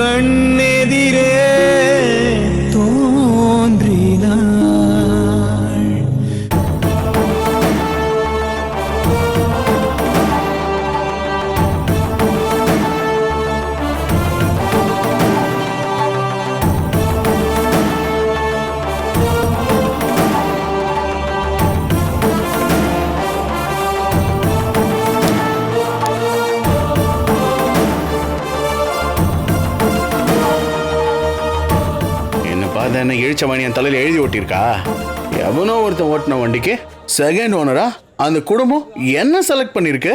கண்ணெதிரே தோன்றினாள். என்ன இழிச்ச மணி என் தலையில் எழுதி ஓட்டியிருக்கா? எவனோ ஒருத்தன் ஓட்டின வண்டிக்கு செகண்ட் ஓனரா அந்த குடும்பம் என்ன செலக்ட் பண்ணிருக்கு.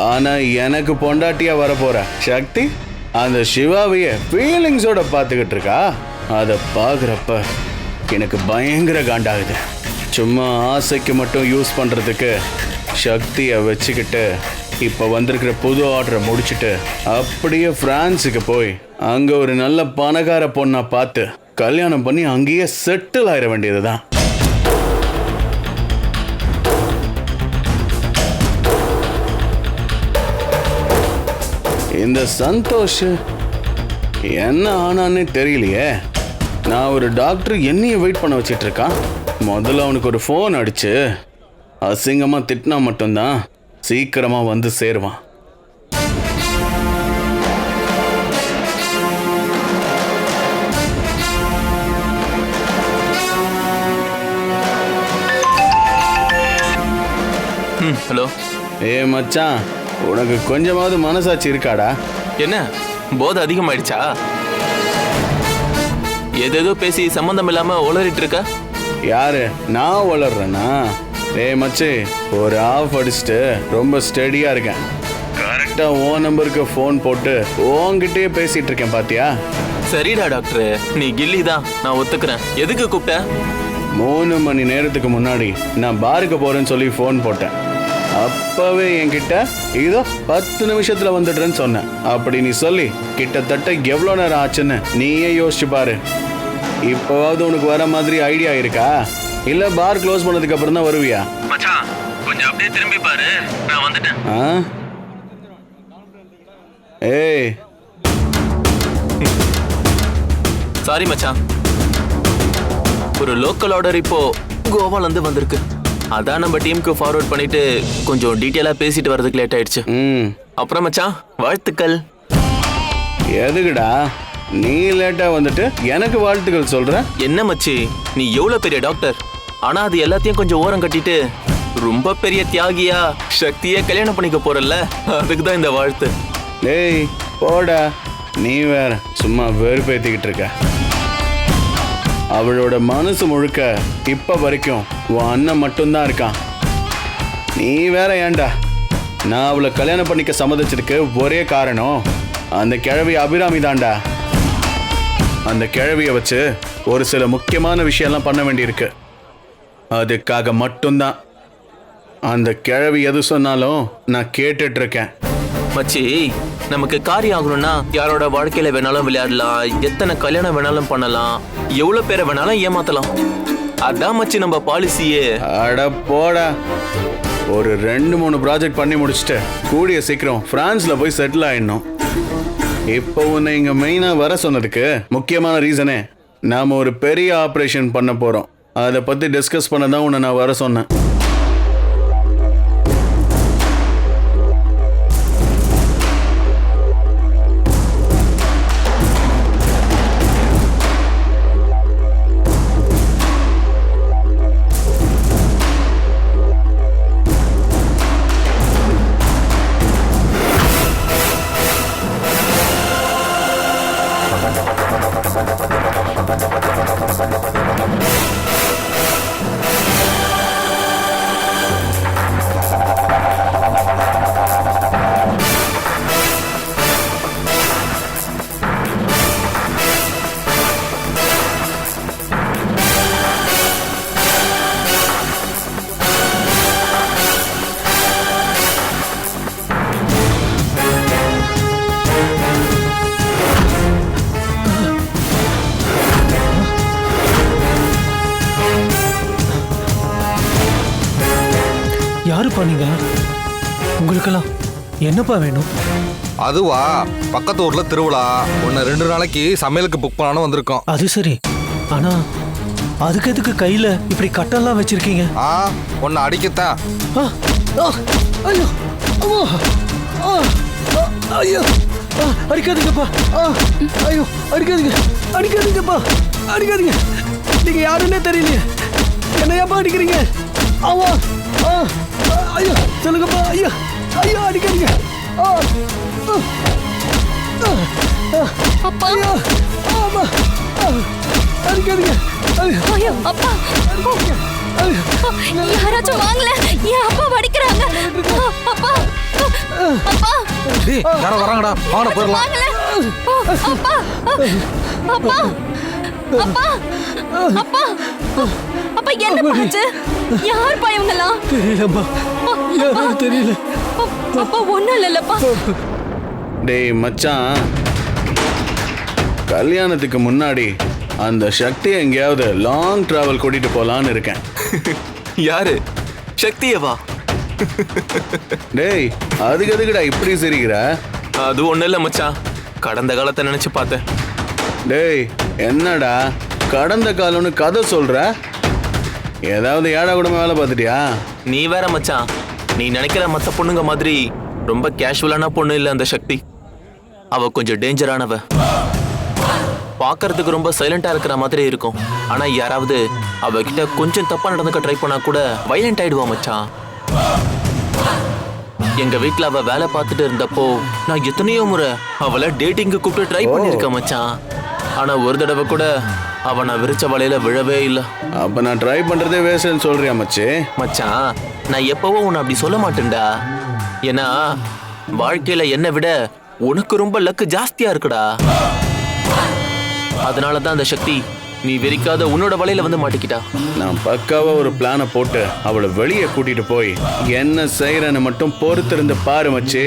ஆனா எனக்கு பொண்டாட்டியா வர போற சக்தி அந்த சிவாவைய ஃபீலிங்ஸோட பார்த்துக்கிட்டு இருக்கா. அதை பார்க்குறப்ப எனக்கு பயங்கர காண்டாகுது. சும்மா ஆசைக்கு மட்டும் யூஸ் பண்றதுக்கு சக்தியை வச்சுக்கிட்டு இப்போ வந்திருக்கிற புது ஆர்டரை முடிச்சுட்டு அப்படியே பிரான்ஸுக்கு போய் அங்கே ஒரு நல்ல பணக்கார பொண்ணை பார்த்து கல்யாணம் பண்ணி அங்கேயே செட்டில் ஆயிட வேண்டியதுதான். இந்த சந்தோஷ் என்ன ஆனான்னு தெரியலையே. நான் ஒரு டாக்டர் என்னைய வெயிட் பண்ண வச்சிட்டு இருக்கான். முதல்ல அவனுக்கு ஒரு ஃபோன் அடிச்சு அசிங்கமாக திட்டினா மட்டும்தான் சீக்கிரமா வந்து சேருவான். ஹலோ. மச்சான், உனக்கு கொஞ்சமாவது மனசாட்சி இருக்காடா? என்ன போதை அதிகமாயிடுச்சா? ஏதேதோ பேசி சம்பந்தம் இல்லாம உளறிட்டு இருக்க. யாரு? நான் உளறேனா? மச்சி, ஒரு ஆஃப் அடிச்சுட்டு ரொம்ப ஸ்டெடியா இருக்கேன். கரெக்டா ஓ நம்பருக்கு ஃபோன் போட்டு உன்கிட்டயே பேசிட்டு இருக்கேன் பாத்தியா? சரிடா டாக்டர், நீ கில்லி தான், நான் ஒத்துக்கிறேன். எதுக்கு கூப்பிட்ட? 3 மணி நேரத்துக்கு முன்னாடி நான் பாருக்கு போறேன்னு சொல்லி ஃபோன் போட்டேன். அப்பவே என்கிட்ட இதோ 10 நிமிஷத்துல வந்துடுறேன்னு சொன்னேன். அப்படி நீ சொல்லி கிட்டத்தட்ட எவ்வளோ நேரம் ஆச்சுன்னு நீயே யோசிச்சு பாரு. இப்போவாவது உனக்கு வர மாதிரி ஐடியா இருக்கா? இல்ல பார் க்ளோஸ் பண்ணதுக்கு அப்புறம் தான் வருவியா? மச்சான், கொஞ்சம் அப்படியே திரும்பி பாரு, நான் வந்துட்டேன். ஏய், சாரி மச்சான், ஒரு லோக்கல் ஆர்டர் இப்போ கோவால இருந்து வந்திருக்கு. அதான் நம்ம டீமுக்கு ஃபார்வர்ட் பண்ணிட்டு கொஞ்சம் டீட்டெயிலா பேசிட்டு வரதுக்கு லேட் ஆயிடுச்சு. அப்புறம் மச்சான், வாழ்த்துக்கள். எதுக்குடா நீ லேட்டா வந்துட்டு எனக்கு வாழ்த்துக்கள் சொல்ற? என்ன மச்சி, நீ எவ்வளவு பெரிய டாக்டர், ஆனா அது எல்லாத்தையும் கொஞ்சம் ஓரம் கட்டிட்டு ரொம்ப பெரிய தியாகியா சக்தியை கல்யாணம் பண்ணிக்க போறல்ல, அதுக்கு தான் இந்த வாழ்த்து. டேய் போடா, நீ வேற சும்மா வெறுப்பேத்திக்கிட்டு இருக்க. அவளோட மனசு முழுக்க இப்ப வரைக்கும் உன் அண்ணன் மட்டும்தான் இருக்கான். நீ வேற ஏன்டா? நான் அவளை கல்யாணம் பண்ணிக்க சம்மதிச்சதுக்கு ஒரே காரணம் அந்த கிழவி அபிராமி தான்டா. அந்த கிழவியை வச்சு ஒரு சில முக்கியமான விஷயம்லாம் பண்ண வேண்டியிருக்கு. அதுக்காக மட்டும்தான் அந்த கிழவி எது சொன்னாலும் நான் கேட்டுட்டு இருக்கேன். மச்சி, நமக்கு காரியம் ஆகணும்னா யாரோட வாழ்க்கையில வேணாலும் விளையாடலாம், எத்தனை கல்யாணம் வேணாலும் பண்ணலாம், எவ்வளவு பேரை வேணாலும் ஏமாத்தலாம். அதான் மச்சி நம்ம பாலிசியே. அட போடா, ஒரு 2-3 ப்ராஜெக்ட் பண்ணி முடிச்சுட்டு கூடிய சீக்கிரம் பிரான்ஸ்ல போய் செட்டில் ஆயிடணும். இப்போ உன்னை இங்க மெயினா வர சொன்னதுக்கு முக்கியமான ரீசனே நாம ஒரு பெரிய ஆப்ரேஷன் பண்ண போறோம். அதை பத்தி டிஸ்கஸ் பண்ண தான் உன்னை நான் வர சொன்னேன். யாருப்பா நீங்க? உங்களுக்கெல்லாம் என்னப்பா வேணும்? அதுவா பக்கத்து ஊர்ல திருவிழா ஒன்னு 2 நாளைக்கு சமையலுக்கு புக் பண்ணான்னு வந்திருக்கோம். அது சரி. ஆனா அதுக்கு எதுக்கு கையில இப்படி கட்டெல்லாம் வச்சிருக்கீங்க? ஒன்னு அடிக்கத்தான். ஆ, ஆ, ஐயோ அம்மா, ஆ, ஆ, ஐயோ ஆ, அடிக்காதீங்கப்பா. ஆ, ஐயோ அடிக்காதீங்க, அடிக்காதீங்கப்பா, அடிக்காதீங்க. நீங்க யாருன்னே தெரியலையே, என்னையாப்பா அடிக்கிறீங்க? ஆமா, ஆ, ஆ, ஐயோ சொல்லுங்கப்பா. ஐயோ ஐயோ அடிக்காதீங்க. ஆ, ஆ, ஆ, ஆ, அப்பா ஐயோ ஆமா, ஆ, அடிக்காதீங்க. ஐயோ ஐயோ அப்பா அடிக்காதீங்க. ஐயோ யாராச்சும் வாங்கல, என் அப்பா வடிக்கிறாங்க. அப்பா அப்பா டேய் யாரோ வராங்கடா, வாங்க போயிடலாம். வாங்கல. அப்பா அப்பா அப்பா அப்பா அப்பா என்ன பாச்சு? யார் பயவங்கலாம்? தெரியலம்மா, யாரும் தெரியல. அப்பா ஒண்ணும் இல்லப்பா. டேய் மச்சான், கல்யாணத்துக்கு முன்னாடி அந்த சக்தியை எங்கேயாவது லாங் டிராவல் கூட்டிட்டு போலான்னு இருக்கேன். யாரு? சக்தியவா? டேய் அதுக்கு எதுக்குடா இப்படி சிரிக்கிற? அது ஒண்ணு இல்ல மச்சான், கடந்த காலத்தை நினைச்சு பார்த்தேன். டேய் என்னடா கடந்த காலம்னு கதை சொல்ற? ஏதாவது ஏடா கூடமா வேலை பார்த்துட்டியா? நீ வேற மச்சான், நீ நினைக்கிற மத்த பொண்ணுங்க மாதிரி ரொம்ப கேஷுவலான பொண்ணு இல்ல அந்த சக்தி. அவ கொஞ்சம் டேஞ்சரானவ. பார்க்கறதுக்கு ரொம்ப சைலண்டா இருக்கிற மாதிரி இருக்கும், ஆனா யாராவது அவகிட்ட கொஞ்சம் தப்பா நடந்துக்க ட்ரை பண்ணா கூட வைலண்ட் ஆயிடுவா மச்சான். எங்க வீட்ல அவ வேலை பார்த்துட்டு இருந்தப்போ நான் எத்தனையோ முறை அவளை டேட்டிங்க்கு கூப்பிட்டு ட்ரை பண்ணிருக்கேன் மச்சான். ஆனா ஒரு தடவை கூட அவ நான் விரிச்ச வலையில விழவே இல்லை. அப்ப நான் ட்ரை பண்றதே வேஸ்ட்னு சொல்றியா மச்சி? மச்சான் நான் எப்பவும் உன்னை அப்படி சொல்ல மாட்டேன்டா. ஏன்னா வாழ்க்கையில என்னை விட உனக்கு ரொம்ப லக்கு ஜாஸ்தியா இருக்குடா. அதனாலதான் அந்த சக்தி நீ வெறிக்காத உன்னோட வலையில வந்து மாட்டிக்கிட்டா. நான் பக்காவா ஒரு பிளானை போட்டு அவளை வெளியே கூட்டிட்டு போய் என்ன செய்யறன்னு மட்டும் பொறுத்திருந்து பாரு மச்சி.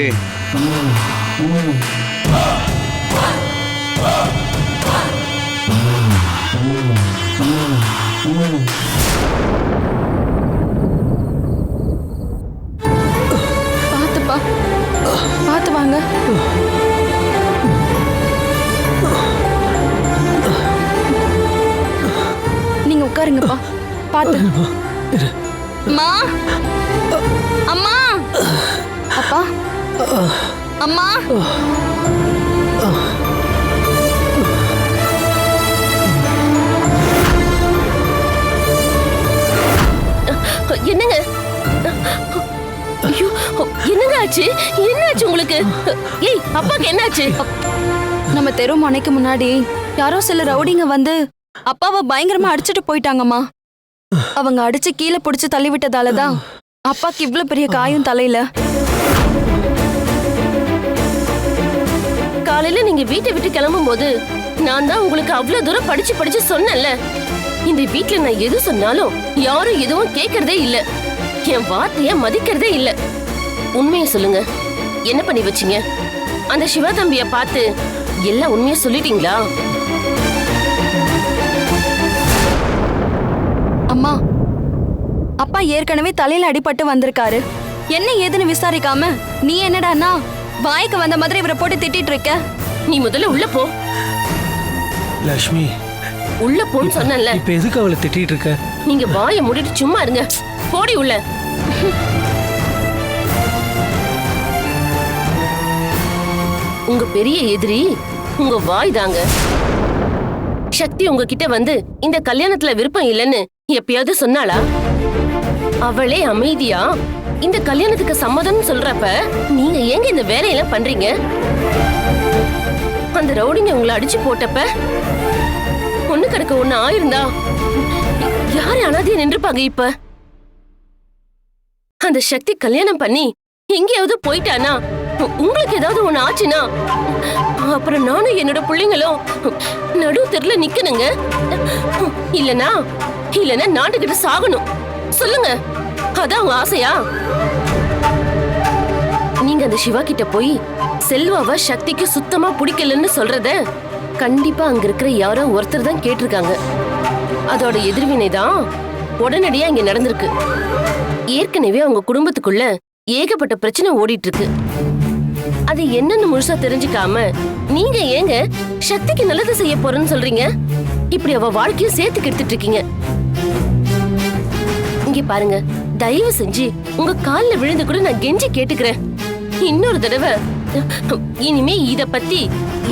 பாத்துப்பா, பாத்து வாங்க. நீங்க உட்காருங்கப்பா, பாத்து. அம்மா, அம்மா, அப்பா, அம்மா. என்னங்க? ஐயோ, என்னங்க ஆச்சு? என்னாச்சு உங்களுக்கு? ஏய், அப்பாக்கு என்னாச்சு? நம்ம தெரு மனைக்கு முன்னாடி யாரோ சில ரவுடிங்க வந்து அப்பாவை பயங்கரமா அடிச்சுட்டு போயிட்டாங்கம்மா. அவங்க அடிச்சு கீழே புடிச்சு தள்ளி விட்டதாலதான் அப்பாக்கு இவ்ளோ பெரிய காயம் தலையில. காலையில நீங்க வீட்டை விட்டு கிளம்பும் போது நான் தான் உங்களுக்கு அவ்வளவு தூரம் படிச்சு படிச்சு சொன்னேன்ல. இந்த வீட்டுல நான் எது சொன்னாலும் யாரும் எதுவும் கேக்குறதே இல்ல, என் வார்த்தைய மதிக்கிறதே இல்ல. உண்மையை சொல்லுங்க, என்ன பண்ணி வச்சீங்க? அந்த சிவா தம்பிய பார்த்து எல்லாம் உண்மையை சொல்லிட்டீங்களா? அம்மா, அப்பா ஏற்கனவே தலையில அடிபட்டு வந்திருக்காரு. என்ன ஏதுன்னு விசாரிக்காம நீ என்னடான்னா வாய்க்கு வந்த மாதிரி இவரை போட்டு திட்டிட்டு இருக்க. நீ முதல்ல உள்ள போ. லட்சுமி, உள்ள போன்னு சொன்னேன்ல. இப்ப எதுக்கு அவளை திட்டிட்டு இருக்க? நீங்க வாயை மூடிட்டு சும்மா இருங்க. போடி உள்ள. உங்க பெரிய எதிரி உங்க வாய் தாங்க. சக்தி உங்ககிட்ட வந்து இந்த கல்யாணத்துல விருப்பம் இல்லைன்னு எப்பயாவது சொன்னாளா? அவளே அமைதியா இந்த கல்யாணத்துக்கு சம்மதம் சொல்றப்ப நீங்க ஏங்க இந்த வேலையெல்லாம் பண்றீங்க? அந்த ரவுடிங்க உங்களை அடிச்சு போட்டப்ப ஒண்ணு கிடக்க ஒண்ணு ஆயிருந்தா யாரு அனாதையா நின்றுப்பாங்க? இப்ப அந்த சக்தி கல்யாணம் பண்ணி எங்கேயாவது போயிட்டானா, உங்களுக்கு ஏதாவது ஒண்ணு ஆச்சுன்னா அப்புறம் நானும் என்னோட பிள்ளைங்களும் நடு தெருல நிக்கணுங்க. இல்லனா நாட்டுக்கிட்ட சாகணும். சொல்லுங்க, அதான் உங்க ஆசையா? நீங்க அந்த சிவா கிட்ட போய் செல்வாவ சக்திக்கு சுத்தமா பிடிக்கலன்னு சொல்றத கண்டிப்பா அங்க இருக்கிற யாரோ ஒருத்தர் தான் கேட்டிருக்காங்க. அதோட எதிர்வினை தான் உடனடியா இங்க நடந்திருக்கு. ஏற்கனவே அவங்க குடும்பத்துக்குள்ள ஏகப்பட்ட பிரச்சனை ஓடிட்டு இருக்கு. அது என்னன்னு முழுசா தெரிஞ்சுக்காம நீங்க ஏங்க சக்திக்கு நல்லது செய்ய போறேன்னு சொல்றீங்க? இப்படி அவ வாழ்க்கையும் சேர்த்து கெடுத்துட்டு இருக்கீங்க. இங்க பாருங்க, தயவு செஞ்சு உங்க கால்ல விழுந்து கூட நான் கெஞ்சி கேட்டுக்கிறேன். இன்னொரு தடவை இனிமே இத பத்தி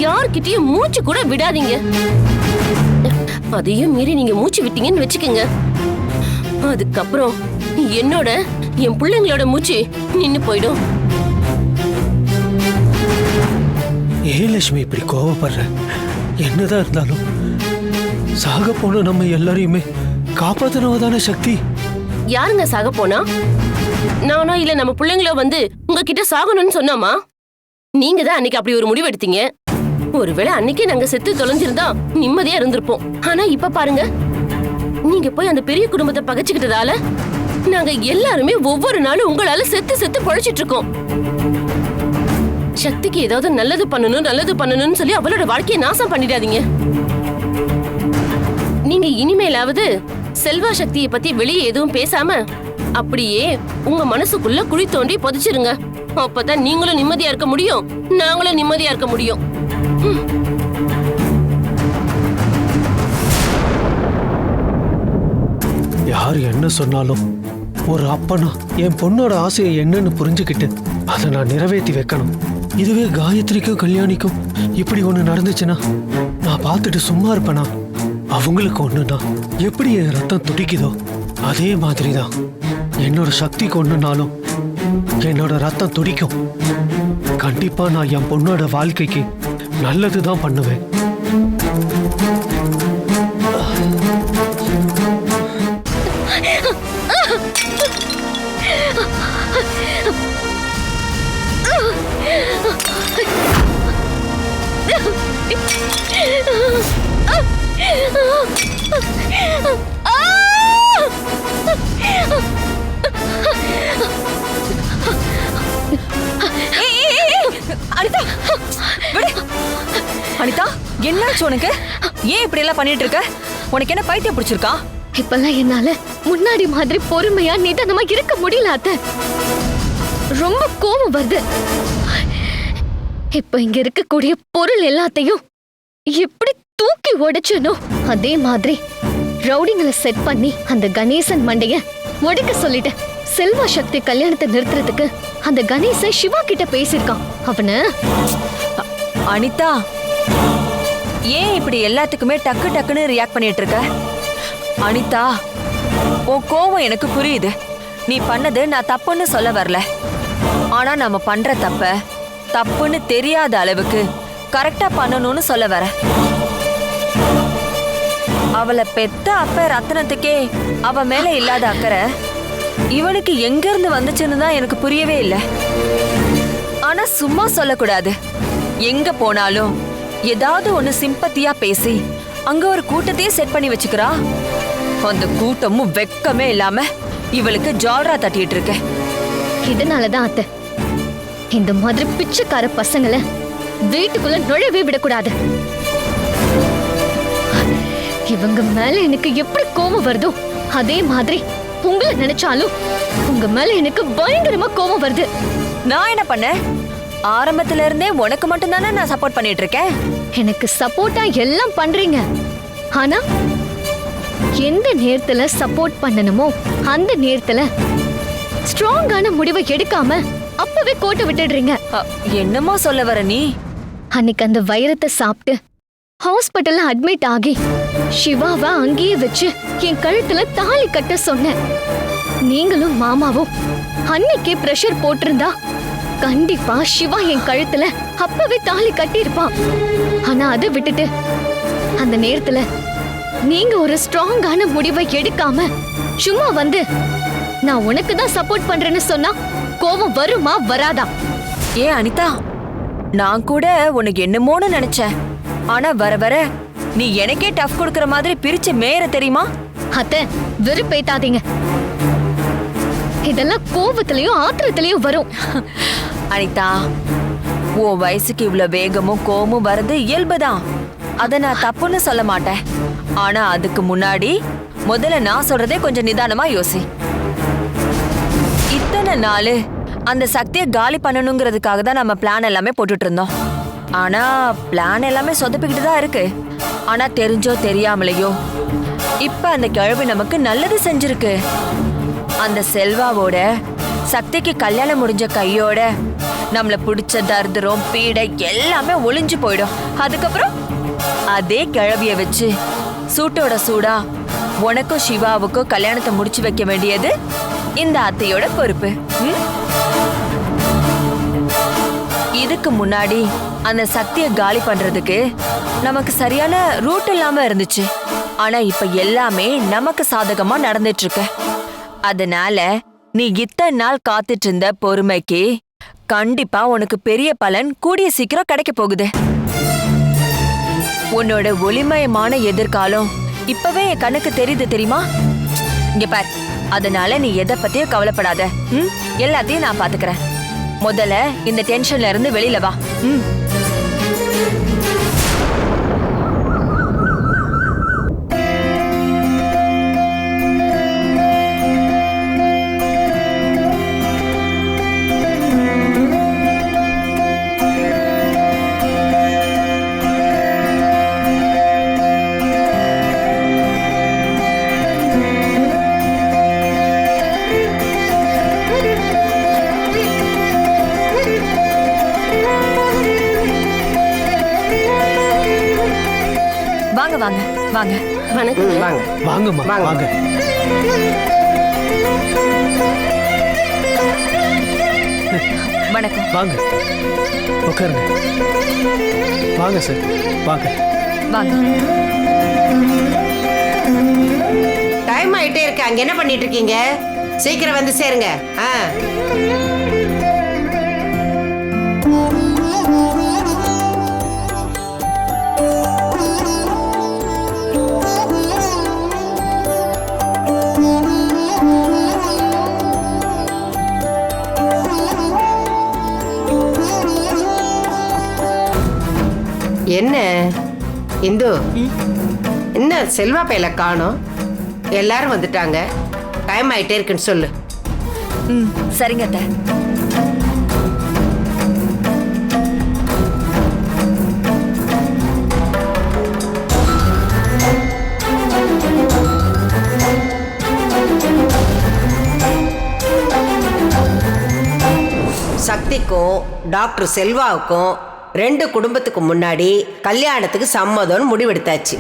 யார்கிட்டயும் மூச்சு கூட விடாதீங்க. அதையும் மீறி நீங்க மூச்சு விட்டீங்கன்னு வச்சுக்கோங்க, அதுக்கப்புறம் என்னோட என் பிள்ளைங்களோட மூச்சு நின்னு போயிடும். ஏன் லட்சுமி இப்படி கோவப்படுற? என்னதான் இருந்தாலும் சாக போன நம்ம எல்லாரையுமே காப்பாத்தினவ தானே சக்தி. யாருங்க சாக போனா? நானோ இல்ல நம்ம பிள்ளைங்களோ வந்து உங்ககிட்ட சாகணும்னு சொன்னாமா? நீங்க தான் அன்னைக்கு அப்படி ஒரு முடிவு எடுத்தீங்க. ஒருவேளை அன்னைக்கே நாங்க செத்து தொலைஞ்சிருந்தா நிம்மதியா இருந்திருப்போம். ஆனா இப்ப பாருங்க, நீங்க போய் அந்த பெரிய குடும்பத்தை பகைச்சுக்கிட்டதால நாங்க எல்லாருமே ஒவ்வொரு நாளும் உங்களால செத்து செத்து பொழைச்சிட்டு இருக்கோம். சக்திக்கு ஏதாவது நல்லது பண்ணணும்னு சொல்லி அவளோட வாழ்க்கையை நாசம் பண்ணிடாதீங்க. நீங்க இனிமேலாவது செல்வா சக்தியை பத்தி வெளியே எதுவும் பேசாம அப்படியே உங்க மனசுக்குள்ள குழி தோண்டி புதைச்சிருங்க. அப்பதான் நீங்களும் நிம்மதியா இருக்க முடியும், நாங்களும் நிம்மதியா இருக்க முடியும். யார் என்ன சொன்னாலும் ஒரு அப்பனா என் பொண்ணோட ஆசையை என்னன்னு புரிஞ்சுக்கிட்டு அதை நான் நிறைவேற்றி வைக்கணும். இதுவே காயத்ரிக்கும் கல்யாணிக்கும் இப்படி ஒண்ணு நடந்துச்சுன்னா நான் பார்த்துட்டு சும்மா இருப்பேனா? அவங்களுக்கு ஒண்ணுனா எப்படி என் ரத்தம் துடிக்குதோ அதே மாதிரிதான் என்னோட சக்திக்கு ஒண்ணுனாலும் என்னோட ரத்தம் துடிக்கும். கண்டிப்பா நான் என் பொண்ணோட வாழ்க்கைக்கு நல்லதுதான் பண்ணுவேன். அனிதா, விடு. அனிதா, என்னாச்சு உனக்கு? ஏன் இப்படி எல்லாம் பண்ணிட்டு இருக்க? உனக்கு என்ன பைத்தியம் பிடிச்சிருக்கா? இப்பெல்லாம் என்னால முன்னாடி மாதிரி பொறுமையா நிதானமா இருக்க முடியல அத்தை. ரொம்ப கோபம் வருது. இப்ப இங்க இருக்கக்கூடிய பொருள் எல்லாத்தையும் எப்படி தூக்கி உடைச்சனோ அதே மாதிரி ரவுடிங்களை செட் பண்ணி அந்த கணேசன் மண்டைய உடைக்க சொல்லிட்டேன். செல்வா சக்தி கல்யாணத்தை நிறுத்துறதுக்கு அந்த கணேசன் சிவா கிட்ட பேசியிருக்கான். அவன அனிதா, ஏன் இப்படி எல்லாத்துக்குமே டக்கு டக்குன்னு ரியாக்ட் பண்ணிட்டு இருக்க? அனிதா, உன் கோவம் எனக்கு புரியுது. நீ பண்ணது நான் தப்புன்னு சொல்ல வரல. ஆனா நம்ம பண்ற தப்புன்னு தெரியாத அளவுக்கு கரெக்டா பண்ணணும்னு சொல்ல வர. அவளை பெத்த அப்ப ரத்னத்துக்கே அவ மேல இல்லாத அக்கறை இவனுக்கு எங்க இருந்து வந்துச்சுன்னு தான் எனக்கு புரியவே இல்லை. ஆனா சும்மா சொல்லக்கூடாது. எங்க போனாலும் ஏதாவது ஒண்ணு சிம்பத்தியா பேசி அங்க ஒரு கூட்டத்தையே செட் பண்ணி வச்சுக்கிறா. அந்த கூட்டமும் வெக்கமே இல்லாம இவளுக்கு ஜால்ரா தட்டிட்டு இருக்க. இதனாலதான் அத்தை இந்த மாதிரி பிச்சைக்கார பசங்களை வீட்டுக்குள்ள நுழைவே விடக்கூடாது. இவங்க மேல எனக்கு எப்படி கோபம் வருதோ அதே மாதிரி உங்களை நினைச்சாலும் உங்க மேல எனக்கு பயங்கரமா கோபம் வருது. நான் என்ன பண்ண? ஆரம்பத்துல இருந்தே உனக்கு மட்டும் தானே நான் சப்போர்ட் பண்ணிட்டு இருக்கேன். எனக்கு சப்போர்ட்டா எல்லாம் பண்றீங்க. ஆனா எந்த நேரத்துல சப்போர்ட் பண்ணணுமோ அந்த நேரத்துல ஸ்ட்ராங்கான முடிவை எடுக்காம அப்பவே கோட்டை விட்டுடுறீங்க. என்னமா சொல்ல வர நீ? அன்னைக்கு அந்த வைரத்தை சாப்பிட்டு ஹாஸ்பிட்டல்ல அட்மிட் ஆகி சிவாவை அங்கேயே வச்சு என் கழுத்துல தாலி கட்ட சொன்னேன். நீங்களும் மாமாவும் அன்னைக்கே பிரஷர் போட்டிருந்தா கண்டிப்பா சிவா என் கழுத்துல அப்பவே தாலி கட்டியிருப்பான். ஆனா அதை விட்டுட்டு அந்த நேரத்துல நீங்க ஒரு ஸ்ட்ராங்கான முடிவை எடுக்காம சும்மா வந்து நான் உனக்கு தான் சப்போர்ட் பண்றேன்னு சொன்னா கோபம் வருமா வராதா? ஏன் அனிதா, நான் கூட உனக்கு என்னமோன்னு நினைச்சேன். ஆனா வர வர நீ எனக்கே டஃப் கொடுக்கற மாதிரி பிரிச்சு மேயற தெரியுமா? அத்தை வெறுப்பேத்தாதீங்க. இதெல்லாம் கோபத்திலயும் ஆத்திரத்திலயும் வரும். அனிதா, உன் வயசுக்கு இவ்வளவு வேகமும் கோபமும் வர்றது இயல்புதான். அத நான் தப்புன்னு சொல்ல மாட்டேன். ஆனா அதுக்கு முன்னாடி முதல்ல நான் சொல்றதே கொஞ்சம் நிதானமா யோசி. இத்தனை நாளு அந்த சக்தியை காலி பண்ணணுங்கிறதுக்காக தான் நம்ம பிளான் எல்லாமே போட்டுட்டு இருந்தோம். ஆனா பிளான் எல்லாமே சொதப்பிக்கிட்டு தான் இருக்கு. ஆனா தெரிஞ்சோ தெரியாமலையோ இப்ப அந்த கிழவி நமக்கு நல்லது செஞ்சிருக்கு. அந்த செல்வாவோட சக்திக்கு கல்யாணம் முடிஞ்ச கையோட நம்மள பிடிச்ச தர்தரம் பீடை எல்லாமே ஒளிஞ்சு போயிடும். அதுக்கப்புறம் அதே கிழவிய வச்சு சூட்டோட சூடா உனக்கும் சிவாவுக்கும் கல்யாணத்தை முடிச்சு வைக்க வேண்டியது இந்த அத்தையோட பொறுப்பு. இதுக்கு முன்னாடி அந்த சக்தியை காலி பண்றதுக்கு நமக்கு சரியான ரூட் இல்லாம இருந்துச்சு. ஆனா இப்ப எல்லாமே நமக்கு சாதகமா நடந்துட்டு இருக்கு. அதனால நீ இத்தனை நாள் காத்துட்டு இருந்த பொறுமைக்கு கண்டிப்பா உனக்கு பெரிய பலன் கூடிய சீக்கிரம் கிடைக்க போகுது. உன்னோட ஒளிமயமான எதிர்காலம் இப்பவே என் கண்ணுக்கு தெரியுது தெரியுமா? இங்க பார், அதனால நீ எதை பத்தியும் கவலைப்படாத. எல்லாத்தையும் நான் பாத்துக்கிறேன். முதல்ல இந்த டென்ஷன்ல இருந்து வெளியில வா. வாங்க வாங்க வாங்க. வணக்கம். வாங்க வாங்கம்மா வாங்க. வணக்கம். வாங்க உட்காருங்க. வாங்க சார் வாங்க. வாங்க. டைம் ஆயிட்டே இருக்கு. அங்க என்ன பண்ணிட்டு இருக்கீங்க? சீக்கிரம் வந்து சேருங்க. என்ன இந்து, என்ன செல்வா பையல காணோம்? எல்லாரும் வந்துட்டாங்க. டைம் ஆயிட்டே இருக்குன்னு சொல்லு. சரிங்க அத்தை. சக்திக்கும் டாக்டர் செல்வாவுக்கும் 2 குடும்பத்துக்கு முன்னாடி கல்யாணத்துக்கு சம்மதம்னு முடிவெடுத்தாச்சு.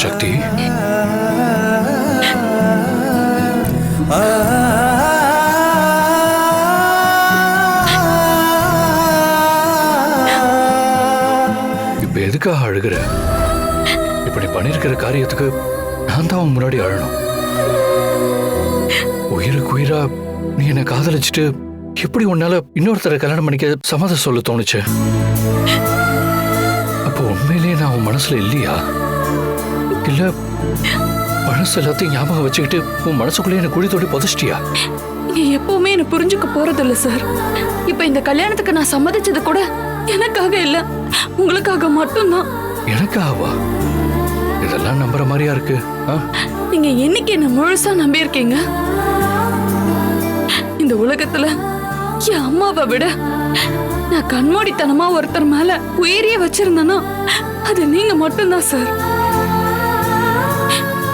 சக்தி, இப்ப எதுக்காக அழுகிற? இப்படி பண்ணிருக்கிற காரியத்துக்கு நான் தான் உன் முன்னாடி அழணும். உயிருக்கு உயிரா நீ என்ன காதலிச்சுட்டு எப்படி உன்னால இன்னொருத்தரை கல்யாணம் பண்ணிக்க சம்மதம் சொல்ல தோணுச்சு? அப்போ உண்மையிலேயே நான் உன் மனசுல இல்லையா? இல்ல மனசு எல்லாத்தையும் ஞாபகம் வச்சுக்கிட்டு உன் மனசுக்குள்ளே என்ன குழி தோண்டி புதைச்சிட்டியா? நீங்க எப்பவுமே என்ன புரிஞ்சுக்க போறதில்ல சார். இப்ப இந்த கல்யாணத்துக்கு நான் சம்மதிச்சது கூட எனக்காக இல்ல, உங்களுக்காக மட்டும்தான். எனக்காகவா? இதெல்லாம் நம்புற மாதிரியா இருக்கு? நீங்க என்னைக்கு என்ன முழுசா நம்பி இருக்கீங்க? இந்த உலகத்துல என் அம்மாவை விட நான் கண்மூடித்தனமா ஒருத்தர் மேல உயிரியே வச்சிருந்தேன்னா அது நீங்க மட்டும்தான் சார்.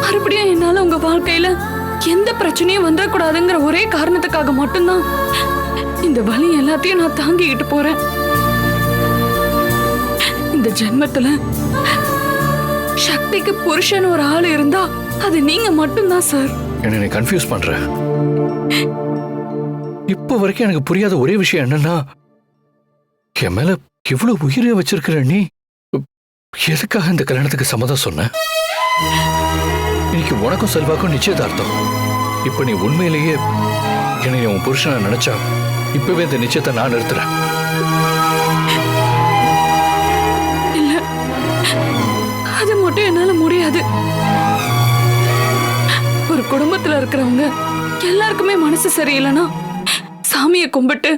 மறுபடியும் என்னால உங்க வாழ்க்கையில எந்த பிரச்சனையும் வந்துடக்கூடாதுங்கிற ஒரே காரணத்துக்காக மட்டும்தான் இந்த வலி எல்லாத்தையும் நான் தாங்கிக்கிட்டு போறேன். இந்த ஜென்மத்துல சக்திக்கு புருஷன் ஒரு ஆள் இருந்தா அது நீங்க மட்டும்தான் சார். என்ன நீ கன்ஃபியூஸ் பண்ற. இப்ப வரைக்கும் எனக்கு புரியாத ஒரே விஷயம் என்னன்னா, என் மேல இவ்வளவு உயிரை வச்சிருக்கிற நீ எதுக்காக இந்த கல்யாணத்துக்கு சம்மதம் சொன்ன? இன்னைக்கு உனக்கும் செல்வாக்கும் நிச்சயதார்த்தம். இப்ப நீ உண்மையிலேயே என்னை உன் புருஷனை நினைச்சா இப்பவே இந்த நிச்சயத்தை நான் நிறுத்துறேன். இல்ல, அது மட்டும் என்னால முடியாது. குடும்பத்துல இருக்கிறவங்க எல்லாருக்குமே மனசு சரியில்லைன்னா சாமியை கும்பிட்டு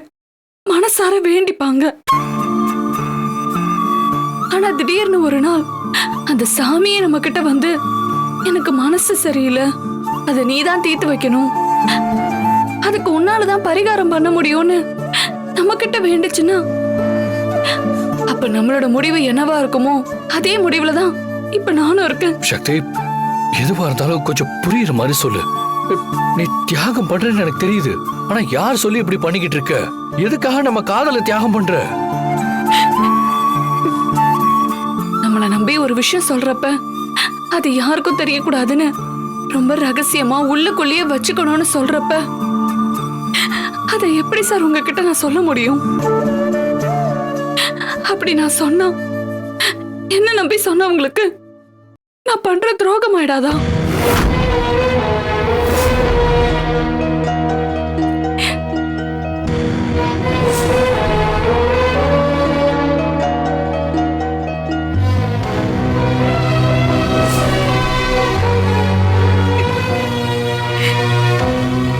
மனசார வேண்டிப்பாங்க. ஆனா திடீர்னு ஒரு நாள் அந்த சாமியே நம்ம கிட்ட வந்து எனக்கு மனசு சரியில்லை, அதை நீதான் தீர்த்து வைக்கணும், அதுக்கு உன்னாலதான் பரிகாரம் பண்ண முடியும்னு நம்ம கிட்ட வேண்டுச்சுன்னா அப்ப நம்மளோட முடிவு என்னவா இருக்குமோ அதே முடிவுலதான் இப்ப நானும் இருக்கேன். சக்தி, எதுவா இருந்தாலும் கொஞ்சம் புரியுற மாதிரி சொல்லு. நீ தியாகம் பண்றேன்னு எனக்கு தெரியுது, ஆனா யார் சொல்லி இப்படி பண்ணிக்கிட்டு இருக்க? எதுக்காக நம்ம காதலை தியாகம் பண்ற? நம்மள நம்பி ஒரு விஷயம் சொல்றப்ப அது யாருக்கும் தெரியக்கூடாதுன்னு ரொம்ப ரகசியமா உள்ளுக்குள்ளேயே வச்சுக்கணும்னு சொல்றப்ப அதை எப்படி சார் உங்ககிட்ட நான் சொல்ல முடியும்? அப்படி நான் சொன்னா என்ன நம்பி சொன்னவங்களுக்கு நான் பண்ற துரோகம் ஆயிடாதா?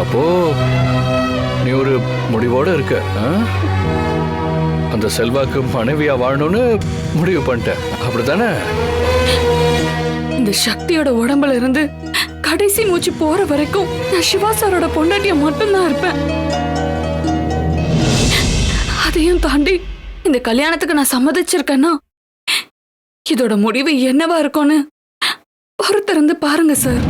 அப்போ நீ ஒரு முடிவோட இருக்க, ஆ? அந்த செல்வாக்கு மனைவியா வாழணும்னு முடிவு பண்ணிட்ட, அப்படித்தானே? இந்த சக்தியோட உடம்புல இருந்து கடைசி மூச்சு போற வரைக்கும் நான் சிவா சாரோட பொண்டாட்டிய மட்டும்தான் இருப்பேன். அதையும் தாண்டி இந்த கல்யாணத்துக்கு நான் சம்மதிச்சிருக்கேன்னா இதோட முடிவு என்னவா இருக்கும்னு பொறுத்திருந்து பாருங்க சார்.